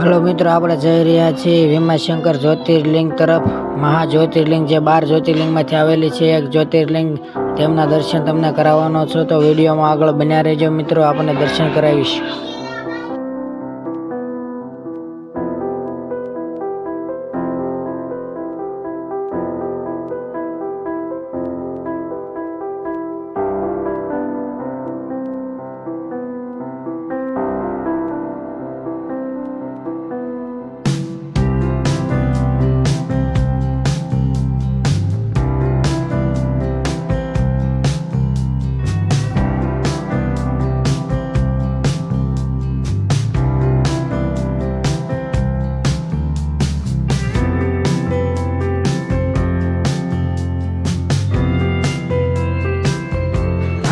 Hello मित्रों, આપણે જઈ રહ્યા છીએ ભીમાશંકર જ્યોતિર્લિંગ તરફ। મહાજ્યોતિર્લિંગ જે 12 જ્યોતિર્લિંગમાંથી આવેલી છે એક જ્યોતિર્લિંગ, તેમના દર્શન તમને કરાવવાનો છું, તો વિડીયોમાં આગળ બન્યા રહેજો મિત્રો, આપણને દર્શન કરાવીશ।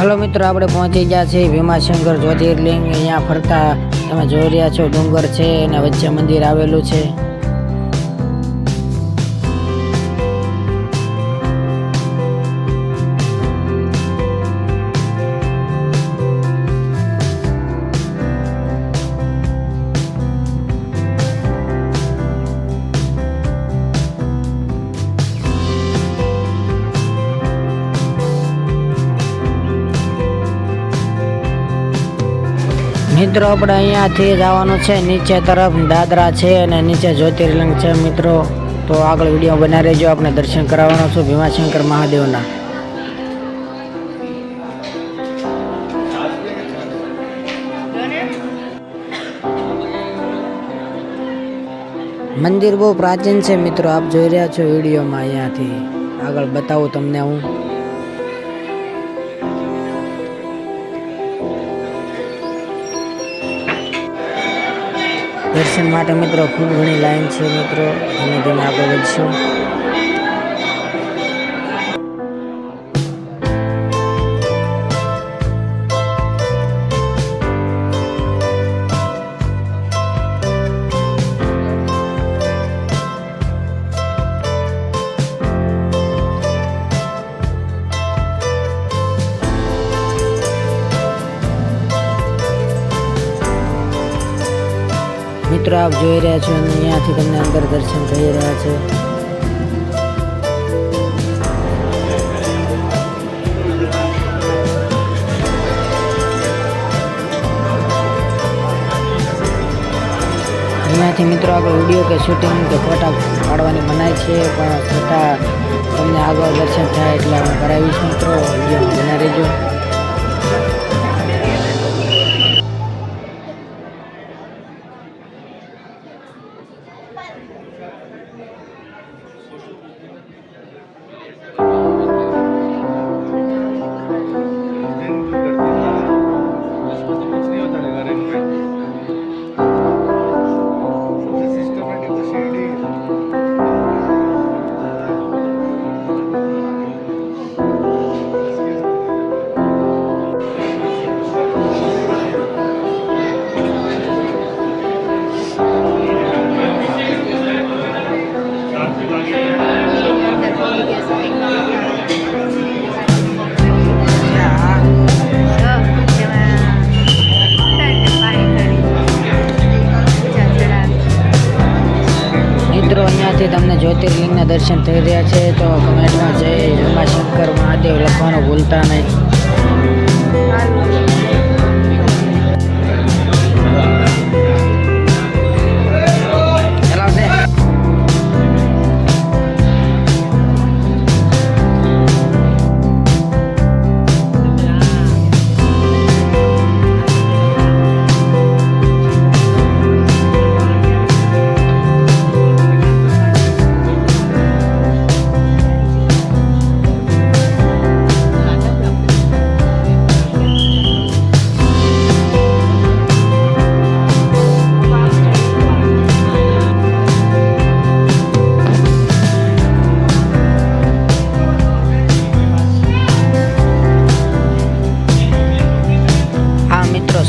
हेलो मित्रों, આપણે પહોંચી ગયા છીએ ભીમાશંકર જ્યોતિર્લિંગ। અહીંયા ફરતા તમે જોઈ રહ્યા છો ડુંગર છે અને વચ્ચે મંદિર આવેલું છે। મિત્રો આપણે અહીંયાથી જવાનું છે નીચે તરફ, દાદરા છે અને નીચે જ્યોતિર્લિંગ છે મિત્રો, તો આગળ વિડીયો બનાવી રહેજો, આપણે દર્શન કરાવવાનો છું ભીમાશંકર મહાદેવના। મંદિર બહુ પ્રાચીન છે મિત્રો, આપ જોઈ રહ્યા છો વિડીયોમાં। અહીંયાથી આગળ બતાવું તમને હું। દર્શન માટે મિત્રો ખૂબ ઘણી લાઈન છે મિત્રો, ધીમે ધીમે આગળ વધશું। મિત્રો આપ જોઈ રહ્યા છો અને અહીંયાથી તમને અંદર દર્શન થઈ રહ્યા છે। અહીંયાથી મિત્રો આગળ વિડીયો કે શૂટિંગ કે ફોટા પાડવાની મનાઈ છે, પણ છતાં તમને આગળ દર્શન થાય એટલે હું કરાવીશ મિત્રો, વિડીયો બનાવી રહેજો। અહીંયાથી તમને જ્યોતિર્લિંગના દર્શન થઈ રહ્યા છે, તો કમેન્ટમાં જય ભીમાશંકર મહાદેવ લખવાનું ભૂલતા નહીં।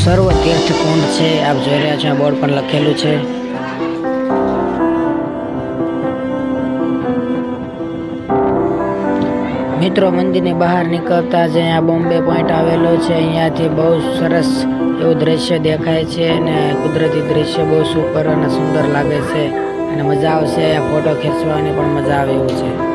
સર્વ તીર્થ કુંડ છે, આપ જોઈ રહ્યા છો, બોર્ડ પર લખેલું છે। મિત્રો મંદિરની બહાર નીકળતા જ અહીંયા બોમ્બે પોઈન્ટ આવેલો છે. અહીંયાથી બહુ સરસ એવું દ્રશ્ય દેખાય છે અને કુદરતી દ્રશ્ય બહુ સુપર અને સુંદર લાગે છે અને મજા આવશે. ફોટો ખેંચવાની પણ મજા આવે એવું છે.